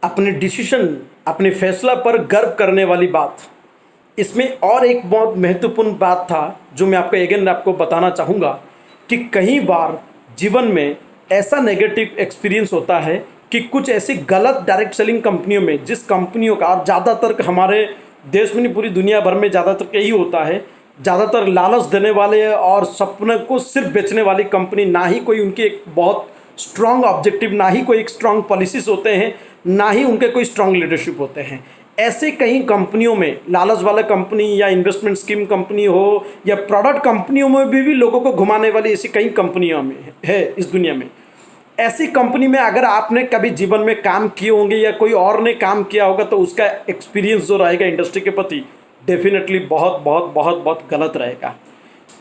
अपने डिसीजन, अपने फैसला पर गर्व करने वाली बात। इसमें और एक बहुत महत्वपूर्ण बात था जो मैं आपको बताना चाहूँगा कि कई बार जीवन में ऐसा नेगेटिव एक्सपीरियंस होता है कि कुछ ऐसी गलत डायरेक्ट सेलिंग कंपनियों में, जिस कंपनियों का, और ज़्यादातर हमारे देश में नहीं पूरी दुनिया भर में ज़्यादातर यही होता है, ज़्यादातर लालच देने वाले और सपने को सिर्फ बेचने वाली कंपनी, ना ही कोई उनकी एक बहुत स्ट्रांग ऑब्जेक्टिव, ना ही कोई एक स्ट्रांग पॉलिसीज होते हैं, ना ही उनके कोई स्ट्रांग लीडरशिप होते हैं। ऐसे कई कंपनियों में, लालच वाला कंपनी या इन्वेस्टमेंट स्कीम कंपनी हो या प्रोडक्ट कंपनियों में भी लोगों को घुमाने वाली ऐसी कई कंपनियों में है इस दुनिया में। ऐसी कंपनी में अगर आपने कभी जीवन में काम किए होंगे या कोई और ने काम किया होगा तो उसका एक्सपीरियंस जो रहेगा इंडस्ट्री के प्रति डेफिनेटली बहुत बहुत बहुत बहुत गलत रहेगा,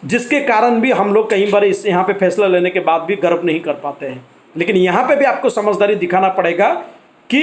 जिसके कारण भी हम लोग कई बार इस यहाँ पे फैसला लेने के बाद भी गर्व नहीं कर पाते हैं। लेकिन यहाँ पे भी आपको समझदारी दिखाना पड़ेगा कि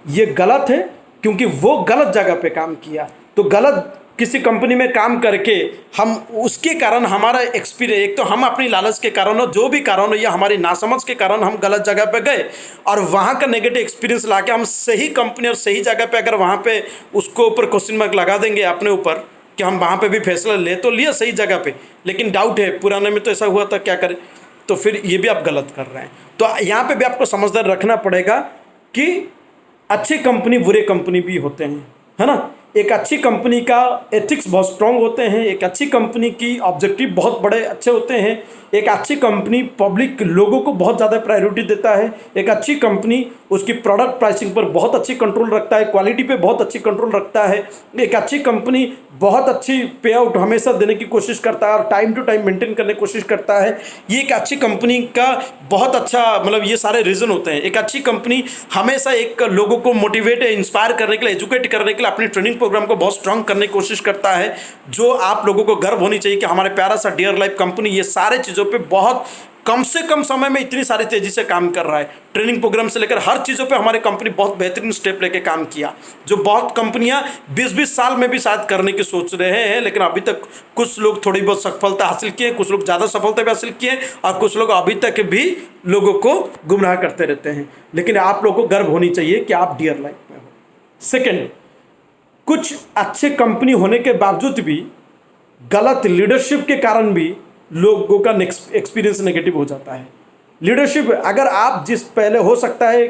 ये गलत है, क्योंकि वो गलत जगह पे काम किया। तो गलत किसी कंपनी में काम करके हम उसके कारण हमारा एक्सपीरियंस, एक तो हम अपनी लालच के कारण हो, जो भी कारण हो, या हमारी नासमझ के कारण हम गलत जगह पे गए और वहाँ का नेगेटिव एक्सपीरियंस लाके हम सही कंपनी और सही जगह पे अगर वहाँ पे उसको ऊपर क्वेश्चन मार्क लगा देंगे अपने ऊपर कि हम वहाँ पे भी फैसला ले तो लिया सही जगह पे, लेकिन डाउट है पुराने में तो ऐसा हुआ था, क्या करें, तो फिर ये भी आप गलत कर रहे हैं। तो यहाँ पे भी आपको समझदार रखना पड़ेगा कि अच्छी कंपनी, बुरे कंपनी भी होते हैं, है ना। एक अच्छी कंपनी का एथिक्स बहुत स्ट्रांग होते हैं, एक अच्छी कंपनी की ऑब्जेक्टिव बहुत बड़े अच्छे होते हैं, एक अच्छी कंपनी पब्लिक लोगों को बहुत ज़्यादा प्रायोरिटी देता है, एक अच्छी कंपनी उसकी प्रोडक्ट प्राइसिंग पर बहुत अच्छी कंट्रोल रखता है, क्वालिटी पे बहुत अच्छी कंट्रोल रखता है, एक अच्छी कंपनी बहुत अच्छी पे आउट हमेशा देने की कोशिश करता है और टाइम टू टाइम मेंटेन करने की कोशिश करता है। ये एक अच्छी कंपनी का बहुत अच्छा मतलब ये सारे रीज़न होते हैं। एक अच्छी कंपनी हमेशा एक लोगों को मोटिवेट, इंस्पायर करने के लिए, एजुकेट करने के लिए अपनी ट्रेनिंग प्रोग्राम को बहुत स्ट्रांग करने की कोशिश करता है, जो आप लोगों को गर्व होनी चाहिए कि हमारे प्यारा सा डियर लाइफ कंपनी ये सारे चीज़ों पे बहुत कम से कम समय में इतनी सारी तेज़ी से काम कर रहा है। ट्रेनिंग प्रोग्राम से लेकर हर चीज़ों पे हमारी कंपनी बहुत बेहतरीन स्टेप लेके काम किया, जो बहुत कंपनियां 20-20 साल में भी शायद करने की सोच रहे हैं, लेकिन अभी तक कुछ लोग थोड़ी बहुत सफलता हासिल किए, कुछ लोग ज़्यादा सफलता भी हासिल किए और कुछ लोग अभी तक भी लोगों को गुमराह करते रहते हैं। लेकिन आप लोगों को गर्व होनी चाहिए कि आप डियर लाइफ में हो। सेकेंड, कुछ अच्छे कंपनी होने के बावजूद भी गलत लीडरशिप के कारण भी लोगों का एक्सपीरियंस नेगेटिव हो जाता है। लीडरशिप, अगर आप जिस पहले हो सकता है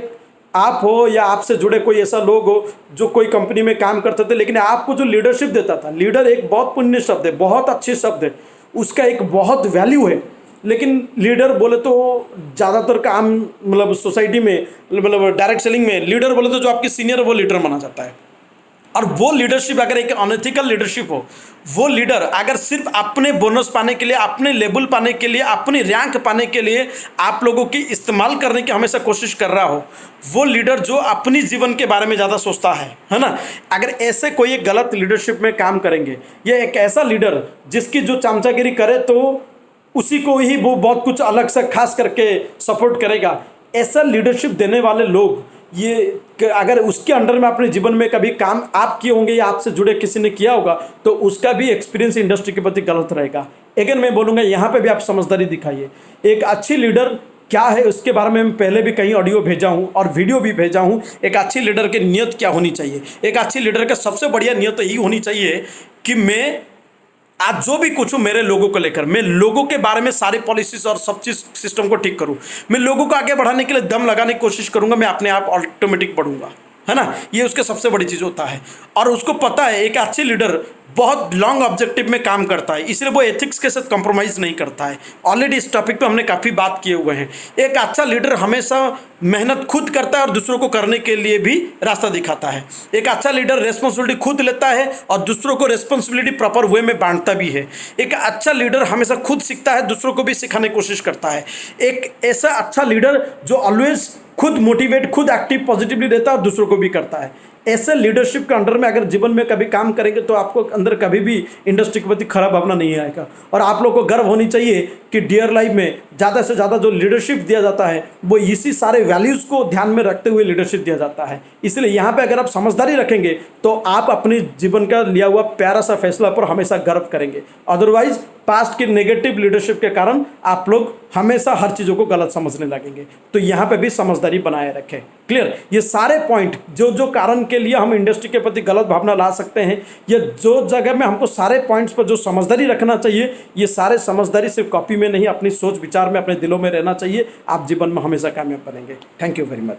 आप हो या आपसे जुड़े कोई ऐसा लोग हो जो कोई कंपनी में काम करते थे, लेकिन आपको जो लीडरशिप देता था, लीडर एक बहुत पुण्य शब्द है, बहुत अच्छे शब्द है, उसका एक बहुत वैल्यू है। लेकिन लीडर बोले तो ज़्यादातर काम मतलब सोसाइटी में मतलब डायरेक्ट सेलिंग में लीडर बोले तो जो आपकी सीनियर है वो लीडर माना जाता है। और वो लीडरशिप अगर एक अनएथिकल लीडरशिप हो, वो लीडर अगर सिर्फ अपने बोनस पाने के लिए, अपने लेबल पाने के लिए, अपनी रैंक पाने के लिए आप लोगों की इस्तेमाल करने की हमेशा कोशिश कर रहा हो, वो लीडर जो अपनी जीवन के बारे में ज़्यादा सोचता है ना, अगर ऐसे कोई एक गलत लीडरशिप में काम करेंगे, ये एक ऐसा लीडर जिसकी जो चमचागिरी करे तो उसी को ही वो बहुत कुछ अलग से खास करके सपोर्ट करेगा, ऐसा लीडरशिप देने वाले लोग, ये अगर उसके अंडर में अपने जीवन में कभी काम आप किए होंगे या आपसे जुड़े किसी ने किया होगा तो उसका भी एक्सपीरियंस इंडस्ट्री के प्रति गलत रहेगा। अगेन मैं बोलूँगा यहाँ पे भी आप समझदारी दिखाइए। एक अच्छी लीडर क्या है उसके बारे में मैं पहले भी कहीं ऑडियो भेजा हूँ और वीडियो भी भेजा हूँ। एक अच्छी लीडर की नियत क्या होनी चाहिए, एक अच्छी लीडर का सबसे बढ़िया नियत यही होनी चाहिए कि मैं आज जो भी कुछ हूँ मेरे लोगों को लेकर, मैं लोगों के बारे में सारी पॉलिसीज और सब चीज़ सिस्टम को ठीक करूँ, मैं लोगों को आगे बढ़ाने के लिए दम लगाने की कोशिश करूँगा, मैं अपने आप ऑटोमेटिक बढ़ूंगा, है ना। ये उसके सबसे बड़ी चीज़ होता है और उसको पता है एक अच्छी लीडर बहुत लॉन्ग ऑब्जेक्टिव में काम करता है, इसलिए वो एथिक्स के साथ कॉम्प्रोमाइज़ नहीं करता है। ऑलरेडी इस टॉपिक पे हमने काफ़ी बात किए हुए हैं। एक अच्छा लीडर हमेशा मेहनत खुद करता है और दूसरों को करने के लिए भी रास्ता दिखाता है। एक अच्छा लीडर रेस्पॉन्सिबिलिटी खुद लेता है और दूसरों को रेस्पॉन्सिबिलिटी प्रॉपर वे में बांटता भी है। एक अच्छा लीडर हमेशा खुद सीखता है, दूसरों को भी सिखाने की कोशिश करता है। एक ऐसा अच्छा लीडर जो ऑलवेज खुद मोटिवेट, खुद एक्टिव, पॉजिटिवली रहता है और दूसरों को भी करता है। ऐसे लीडरशिप के अंडर में अगर जीवन में कभी काम करेंगे तो आपको अंदर कभी भी इंडस्ट्री के प्रति खराब भावना नहीं आएगा। और आप लोग को गर्व होनी चाहिए कि डियर लाइफ में ज़्यादा से ज़्यादा जो लीडरशिप दिया जाता है वो इसी सारे वैल्यूज़ को ध्यान में रखते हुए लीडरशिप दिया जाता है। इसलिए यहाँ पे अगर आप समझदारी रखेंगे तो आप अपने जीवन का लिया हुआ प्यारा सा फैसला पर हमेशा गर्व करेंगे। अदरवाइज पास्ट की नेगेटिव लीडरशिप के कारण आप लोग हमेशा हर चीज़ों को गलत समझने लगेंगे। तो यहाँ पे भी समझदारी बनाए रखें। क्लियर? ये सारे पॉइंट जो जो कारण के लिए हम इंडस्ट्री के प्रति गलत भावना ला सकते हैं, ये जो जगह में हमको सारे पॉइंट्स पर जो समझदारी रखना चाहिए, ये सारे समझदारी सिर्फ कॉपी में नहीं, अपनी सोच विचार में, अपने दिलों में रहना चाहिए। आप जीवन में हमेशा कामयाब बनेंगे। Thank you very much.